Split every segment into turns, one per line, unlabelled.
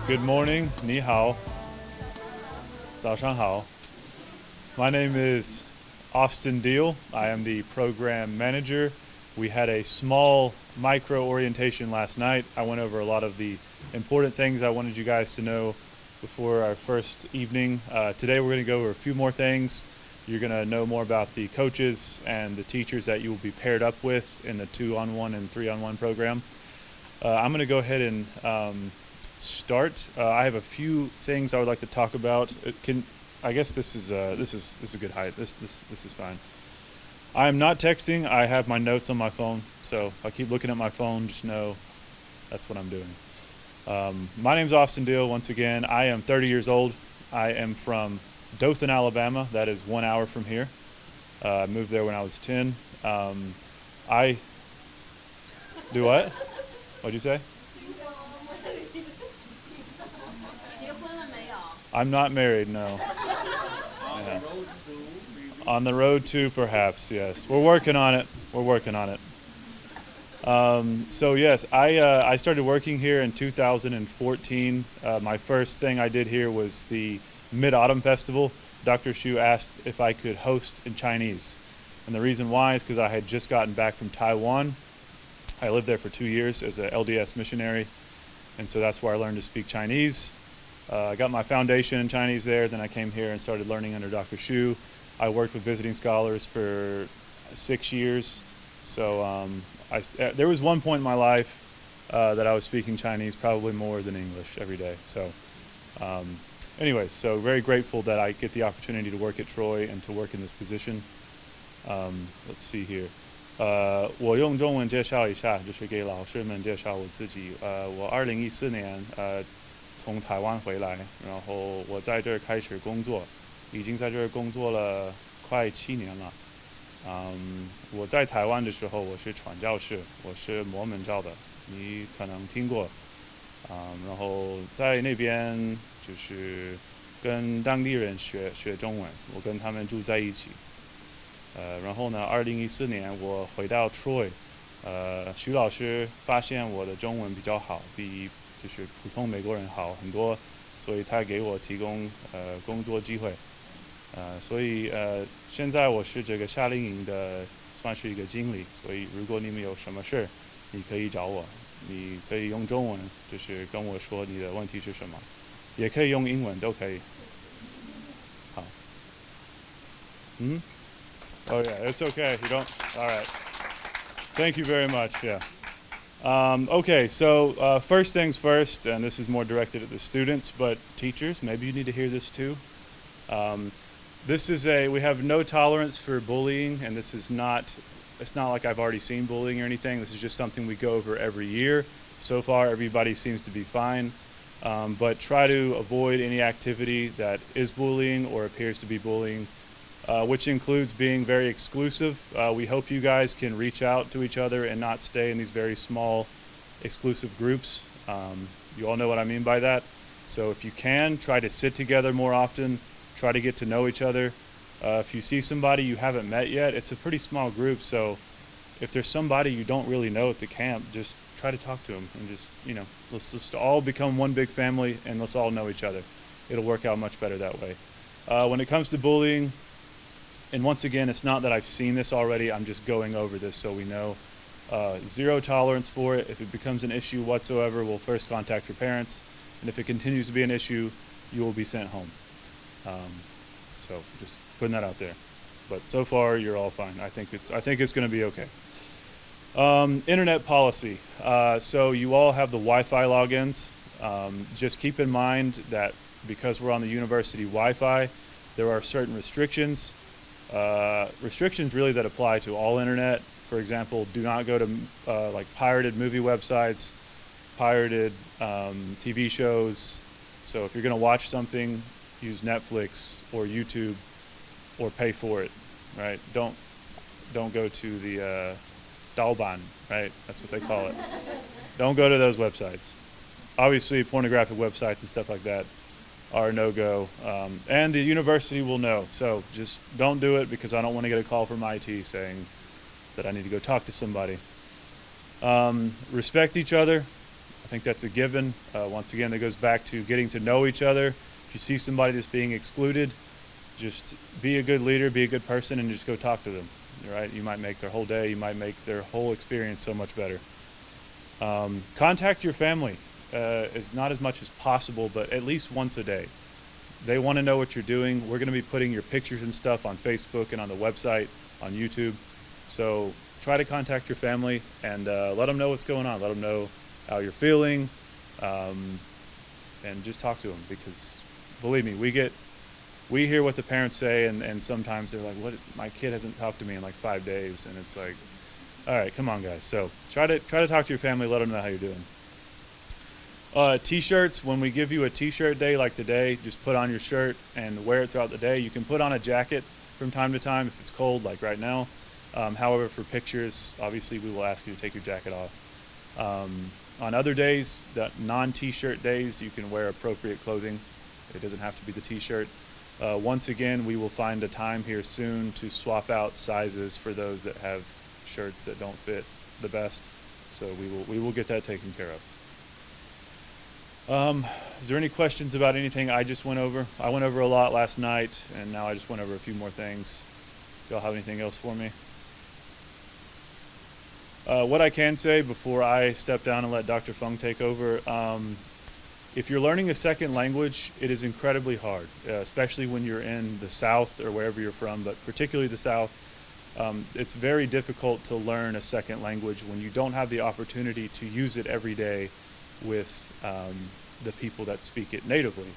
Good morning, 你好,早上好. My name is Austin Deal. I am the program manager. We had a small micro orientation last night. I went over a lot of the important things I wanted you guys to know before our first evening. Today we're going to go over a few more things. You're going to know more about the coaches and the teachers that you will be paired up with in the 2-on-1 and 3-on-1 program. I'm going to go ahead and start. I have a few things I would like to talk about. I guess this is a good height. This is fine. I am not texting. I have my notes on my phone, so if I keep looking at my phone, just know that's what I'm doing. My name's Austin Deal. Once again, I am 30 years old. I am from Dothan, Alabama. That is 1 hour from here. I moved there when I was 10. I do what? What'd you say? I'm not married, no. Yeah. On the road to, perhaps, yes. We're working on it. So yes, I started working here in 2014. My first thing I did here was the Mid-Autumn Festival. Dr. Shu asked if I could host in Chinese. And the reason why is because I had just gotten back from Taiwan. I lived there for 2 years as an LDS missionary. And so that's where I learned to speak Chinese. I got my foundation in Chinese there. Then I came here and started learning under Dr. Shu. I worked with visiting scholars for 6 years. So there was one point in my life that I was speaking Chinese probably more than English every day. So anyways, so very grateful that I get the opportunity to work at Troy and to work in this position. Let's see here. 我用中文介绍一下，就是给老师们介绍我自己。我2014年从台湾回来，然后我在这儿开始工作，已经在这儿工作了快7年了。我在台湾的时候我是传教士，我是摩门教的，你可能听过。然后在那边就是跟当地人学中文，我跟他们住在一起。然后呢，2014年我回到 Troy，徐老师发现我的中文比较好，比就是普通美国人好很多，所以他给我提供工作机会。所以现在我是这个夏令营的算是一个经理，所以如果你们有什么事，你可以找我，你可以用中文就是跟我说你的问题是什么，也可以用英文都可以。好。Oh yeah, it's okay. You don't. All right. Thank you very much. Yeah. Okay, so first things first, and this is more directed at the students, but teachers, maybe you need to hear this too. We have no tolerance for bullying, and it's not like I've already seen bullying or anything. This is just something we go over every year. So far, everybody seems to be fine, but try to avoid any activity that is bullying or appears to be bullying. Which includes being very exclusive. We hope you guys can reach out to each other and not stay in these very small, exclusive groups. You all know what I mean by that. So if you can, try to sit together more often. Try to get to know each other. If you see somebody you haven't met yet, it's a pretty small group. So if there's somebody you don't really know at the camp, just try to talk to them and just, let's just all become one big family and let's all know each other. It'll work out much better that way. When it comes to bullying, and once again, it's not that I've seen this already, I'm just going over this so we know. Zero tolerance for it. If it becomes an issue whatsoever, we'll first contact your parents. And if it continues to be an issue, you will be sent home. So just putting that out there. But so far, you're all fine. I think it's going to be okay. Internet policy. So you all have the Wi-Fi logins. Just keep in mind that because we're on the university Wi-Fi, there are certain restrictions. Restrictions really that apply to all internet. For example, do not go to like pirated movie websites, pirated TV shows. So if you're going to watch something, use Netflix or YouTube or pay for it, right? Don't go to the Daoban, right? That's what they call it. Don't go to those websites. Obviously, pornographic websites and stuff like that are no-go, and the university will know. So just don't do it because I don't want to get a call from IT saying that I need to go talk to somebody. Respect each other. I think that's a given. Once again, that goes back to getting to know each other. If you see somebody that's being excluded, just be a good leader, be a good person, and just go talk to them, right? You might make their whole day, you might make their whole experience so much better. Contact your family as not as much as possible, but at least once a day. They want to know what you're doing. We're going to be putting your pictures and stuff on Facebook and on the website, on YouTube. So try to contact your family and let them know what's going on. Let them know how you're feeling, and just talk to them, because believe me, we hear what the parents say, and sometimes they're like, "What? My kid hasn't talked to me in like 5 days," and it's like, all right, come on, guys. So try to talk to your family. Let them know how you're doing. T-shirts. When we give you a T-shirt day like today, just put on your shirt and wear it throughout the day. You can put on a jacket from time to time if it's cold, like right now. However, for pictures, obviously, we will ask you to take your jacket off. On other days, the non-T-shirt days, you can wear appropriate clothing. It doesn't have to be the T-shirt. Once again, we will find a time here soon to swap out sizes for those that have shirts that don't fit the best. So we will get that taken care of. Is there any questions about anything I just went over? I went over a lot last night, and now I just went over a few more things. Y'all have anything else for me? What I can say before I step down and let Dr. Fung take over, if you're learning a second language, it is incredibly hard, especially when you're in the South or wherever you're from, but particularly the South. It's very difficult to learn a second language when you don't have the opportunity to use it every day with the people that speak it natively.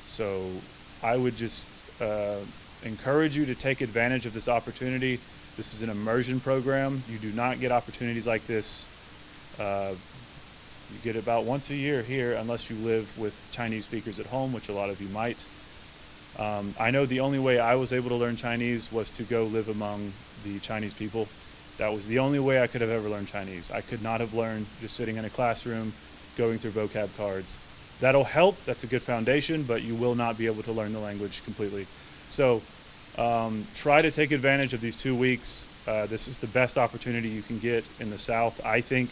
So I would just encourage you to take advantage of this opportunity. This is an immersion program. You do not get opportunities like this. You get about once a year here, unless you live with Chinese speakers at home, which a lot of you might. I know the only way I was able to learn Chinese was to go live among the Chinese people. That was the only way I could have ever learned Chinese. I could not have learned just sitting in a classroom, going through vocab cards. That'll help. That's a good foundation, but you will not be able to learn the language completely. So try to take advantage of these 2 weeks. This is the best opportunity you can get in the South, I think,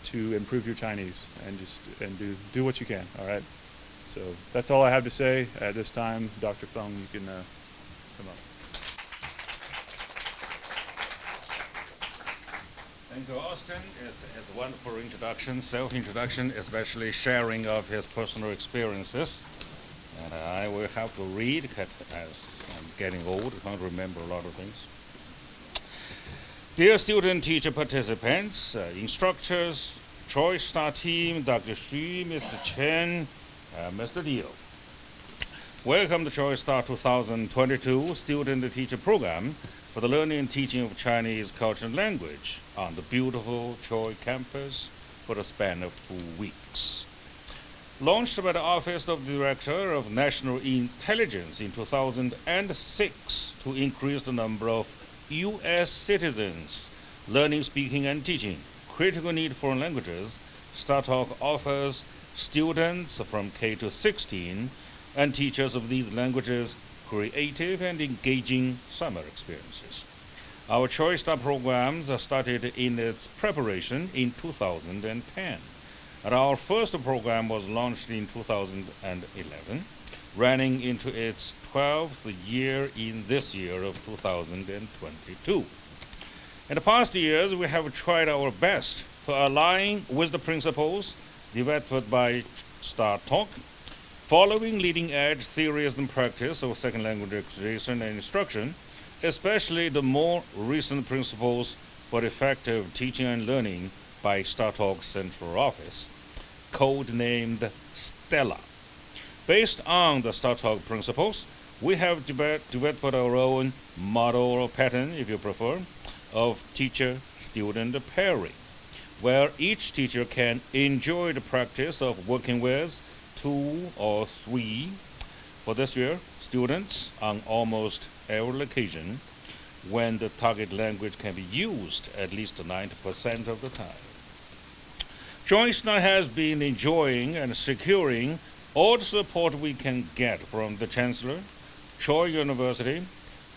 to improve your Chinese, and do what you can. All right. So that's all I have to say at this time. Dr. Fung, you can come up.
Thank you, Austin. It's a wonderful introduction, self-introduction, especially sharing of his personal experiences. And I will have to read because as I'm getting old, I can't remember a lot of things. Dear student, teacher, participants, instructors, Choice Star team, Dr. Xu, Mr. Chen, Mr. Liu. Welcome to Choice Star 2022 Student Teacher Program for the learning and teaching of Chinese culture and language on the beautiful Choi campus for a span of 2 weeks. Launched by the Office of the Director of National Intelligence in 2006 to increase the number of U.S. citizens learning, speaking, and teaching critical need foreign languages, StarTalk offers students from K to 16 and teachers of these languages creative and engaging summer experiences. Our Choice Star programs started in its preparation in 2010. And our first program was launched in 2011, running into its 12th year in this year of 2022. In the past years, we have tried our best to align with the principles developed by StarTalk, following leading-edge theories and practice of second language acquisition and instruction, especially the more recent principles for effective teaching and learning by StarTalk's central office, codenamed Stella. Based on the StarTalk principles, we have developed our own model or pattern, if you prefer, of teacher-student pairing, where each teacher can enjoy the practice of working with 2 or 3, for this year, students on almost every occasion when the target language can be used at least 90% of the time. Choice now has been enjoying and securing all the support we can get from the Chancellor, Choi University,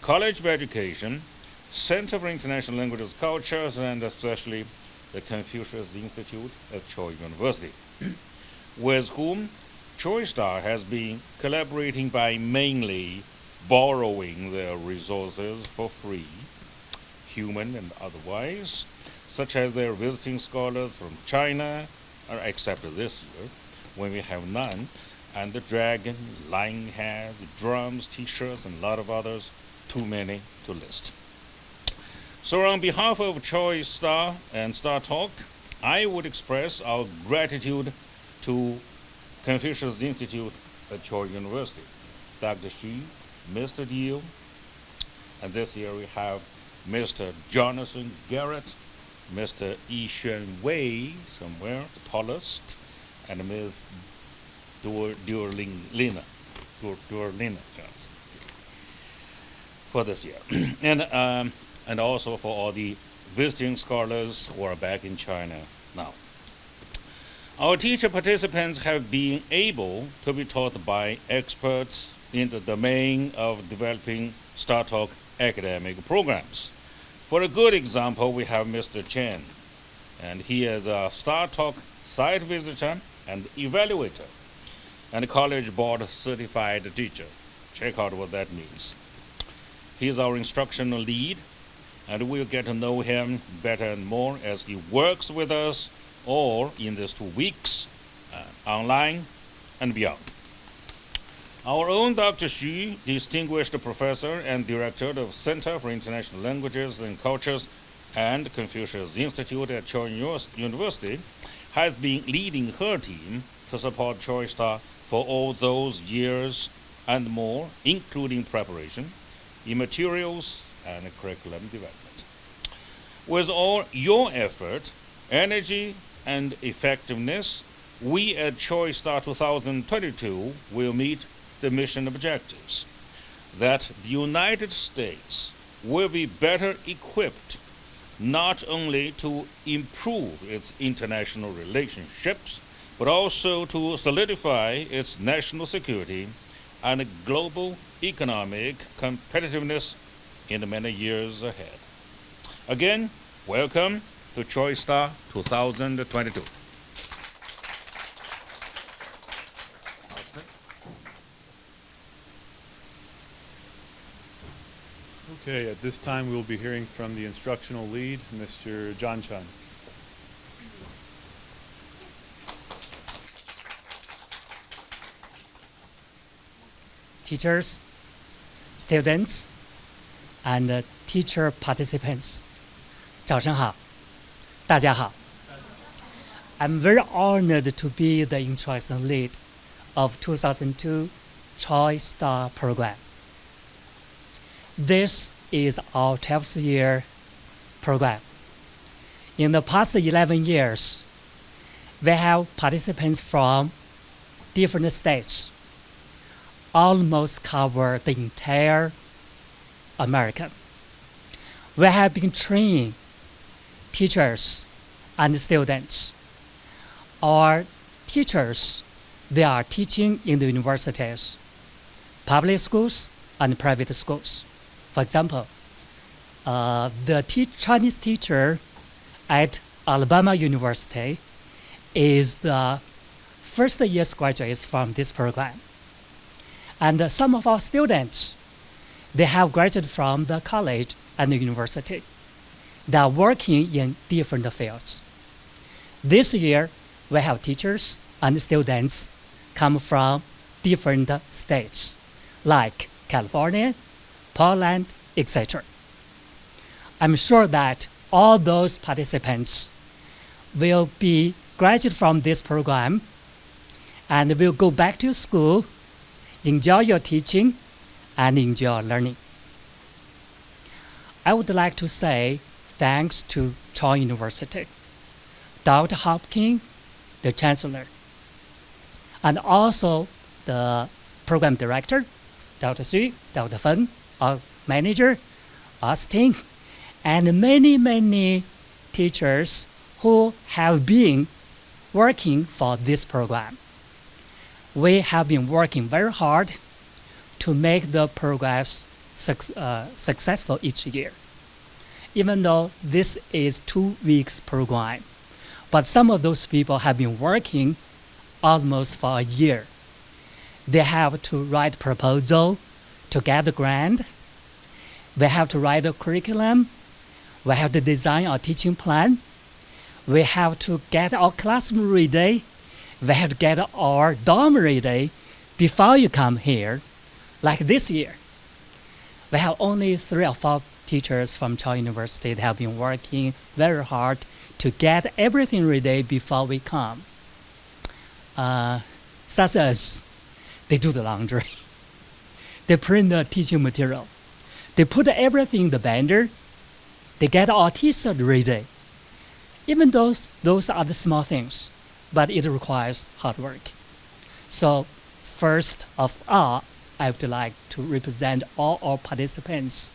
College of Education, Center for International Languages, Cultures, and especially the Confucius Institute at Choi University, with whom ChoiStar has been collaborating by mainly borrowing their resources for free, human and otherwise, such as their visiting scholars from China, except this year, when we have none, and the dragon, lion head, drums, T-shirts, and a lot of others, too many to list. So on behalf of Choi Star and Star Talk, I would express our gratitude to Confucius Institute at Choi University, Dr. Xu, Mr. Deal, and this year we have Mr. Jonathan Garrett, Mr. Yixuan Wei, somewhere, the tallest, and Ms. Durlina, yes, for this year. And also for all the visiting scholars who are back in China now. Our teacher participants have been able to be taught by experts in the domain of developing StarTalk academic programs. For a good example, we have Mr. Chen, and he is a StarTalk site visitor and evaluator, and a College Board certified teacher. Check out what that means. He is our instructional lead, and we'll get to know him better and more as he works with us or in these 2 weeks, online and beyond. Our own Dr. Xu, distinguished professor and director of Center for International Languages and Cultures and Confucius Institute at Choi University, has been leading her team to support ChoiStar for all those years and more, including preparation in materials and curriculum development. With all your effort, energy, and effectiveness, we at ChoiStar 2022 will meet the mission objectives, that the United States will be better equipped not only to improve its international relationships, but also to solidify its national security and global economic competitiveness in the many years ahead. Again, welcome to ChoiStar 2022.
Okay, at this time we will be hearing from the instructional lead, Mr. John Chun.
Teachers, students, and teacher participants, 早上好，大家好。I'm very honored to be the instructional lead of 2002 Choi Star program. This is our 12th year program. In the past 11 years, we have participants from different states, almost cover the entire America. We have been training teachers and students. Our teachers, they are teaching in the universities, public schools, and private schools. For example, the Chinese teacher at Alabama University is the first year's graduates from this program. And some of our students, they have graduated from the college and the university. They are working in different fields. This year, we have teachers and students come from different states, like California, Poland, etc. I'm sure that all those participants will be graduate from this program and will go back to school, enjoy your teaching, and enjoy learning. I would like to say thanks to Choi University, Dr. Hopkins, the Chancellor, and also the program director, Dr. Xu, Dr. Feng, our manager, Austin, and many teachers who have been working for this program. We have been working very hard to make the progress successful each year. even though this is 2 weeks program. But some of those people have been working almost for a year. They have to write proposal to get the grant. They have to write a curriculum. We have to design our teaching plan. We have to get our classroom ready. We have to get our dorm ready before you come here. Like this year, we have only 3 or 4 teachers from Chow University that have been working very hard to get everything ready before we come. Such as they do the laundry. They print the teaching material. They put everything in the binder. They get our t-shirt ready. Even those are the small things, but it requires hard work. So first of all, I would like to represent all our participants,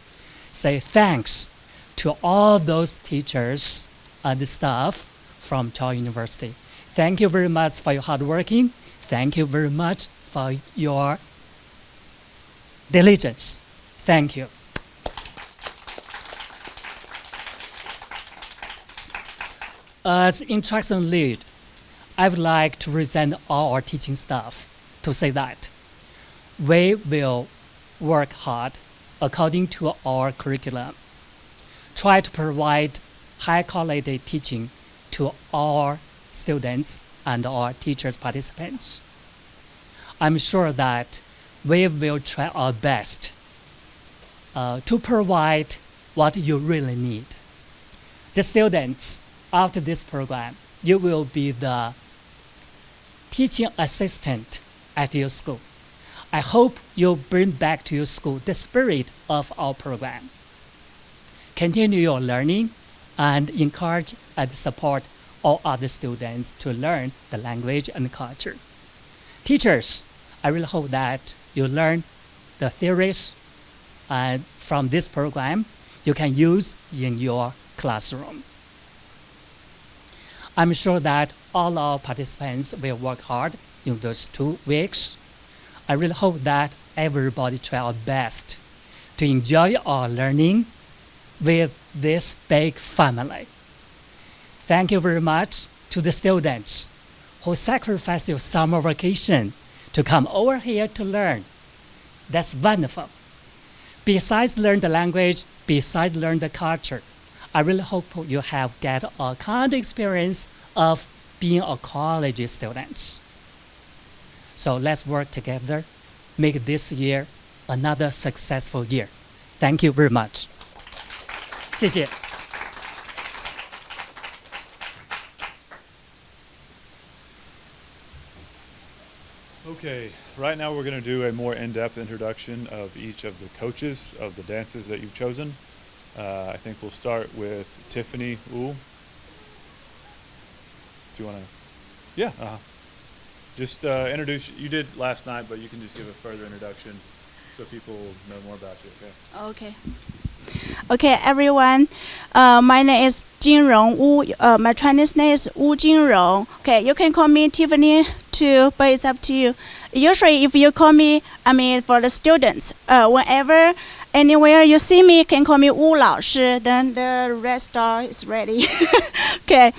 say thanks to all those teachers and staff from Chow University. Thank you very much for your hard working. Thank you very much for your diligence. Thank you. As instruction lead, I would like to present all our teaching staff to say that we will work hard according to our curriculum, try to provide high quality teaching to our students and our teachers participants. I'm sure that we will try our best to provide what you really need. The students, after this program, you will be the teaching assistant at your school. I hope you'll bring back to your school the spirit of our program. Continue your learning and encourage and support all other students to learn the language and culture. Teachers, I really hope that you learn the theories and from this program you can use in your classroom. I'm sure that all our participants will work hard in those 2 weeks. I really hope that everybody try our best to enjoy our learning with this big family. Thank you very much to the students who sacrificed your summer vacation to come over here to learn. That's wonderful. Besides learn the language, besides learn the culture, I really hope you have get a kind of experience of being a college student. So let's work together, make this year another successful year. Thank you very much. 谢谢.
Okay, right now we're going to do a more in-depth introduction of each of the coaches of the dances that you've chosen. I think we'll start with Tiffany Wu. If you want to, yeah, just introduce. You did last night, but you can just give a further introduction so people know more about you. Okay.
Okay, everyone. My name is Jinrong Wu. My Chinese name is Wu Jinrong. Okay, you can call me Tiffany too, but it's up to you. Usually, if you call me, for the students, whenever, anywhere you see me, you can call me Wu Lao Shi. Then the rest star is ready. Okay.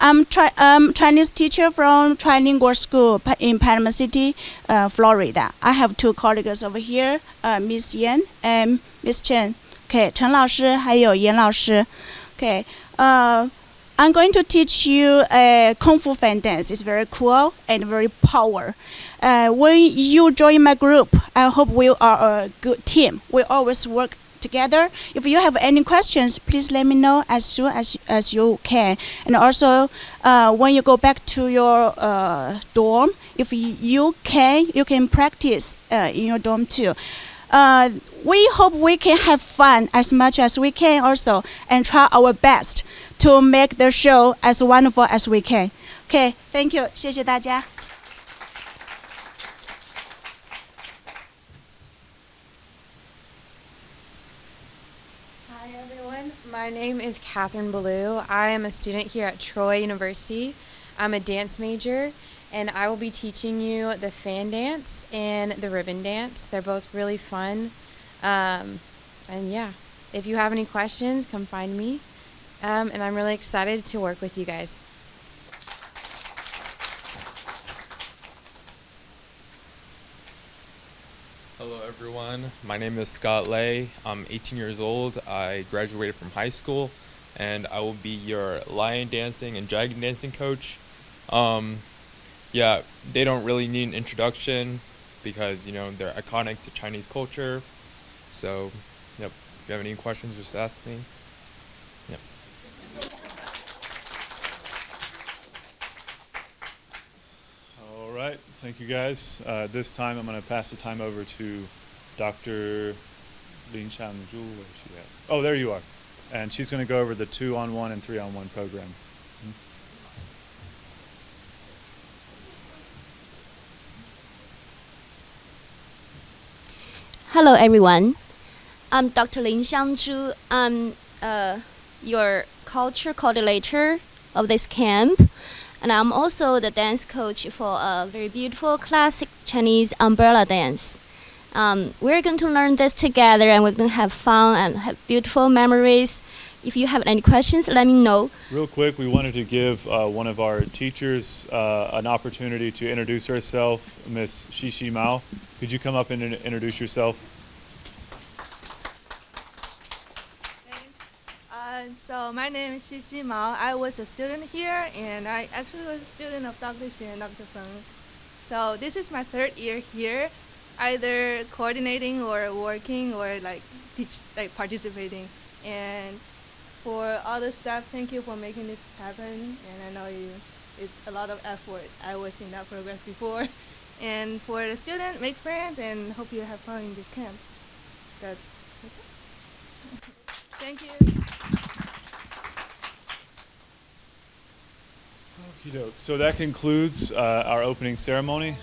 I'm Chinese teacher from Trilingual School in Panama City, Florida. I have 2 colleagues over here, Miss Yan and Miss Chen. Okay, 陈老师还有严老师. Okay, I'm going to teach you Kung Fu Fan dance. It's very cool and very power. When you join my group, I hope we are a good team. We always work together. If you have any questions, please let me know as soon as you can. And also, when you go back to your dorm, if you can practice in your dorm too. We hope we can have fun as much as we can also, and try our best to make the show as wonderful as we can. Okay, thank you. 谢谢大家.
Hi everyone, my name is Catherine Ballou. I am a student here at Troy University. I'm a dance major, and I will be teaching you the fan dance and the ribbon dance. They're both really fun, and yeah, If you have any questions, come find me. And I'm really excited to work with you guys.
Hello everyone, my name is Scott Lay. I'm 18 years old. I graduated from high school and I will be your lion dancing and dragon dancing coach. Yeah, they don't really need an introduction because, you know, they're iconic to Chinese culture. So, yep, if you have any questions, just ask me. Yep.
All right, thank you guys. This time I'm going to pass the time over to Dr. Lin Shanzhu. Where is she at? Oh, there you are. And she's going to go over the 2-on-1 and 3-on-1 program.
Hello everyone, I'm Dr. Lin Xiangzhu. I'm your culture coordinator of this camp, and I'm also the dance coach for a very beautiful classic Chinese umbrella dance. We're going to learn this together and we're going to have fun and have beautiful memories. If you have any questions, let me know.
Real quick, we wanted to give one of our teachers an opportunity to introduce herself, Miss Shishi Mao. Could you come up and introduce yourself?
So my name is Xixi Mao. I was a student here, and I actually was a student of Dr. Xu and Dr. Feng. So this is my 3rd year here, either coordinating or working or participating. And for all the staff, thank you for making this happen. And I know it's a lot of effort. I was in that progress before. And for the student, make friends and hope you have fun in this camp. That's it. Thank you.
Okey-doke. So that concludes our opening ceremony.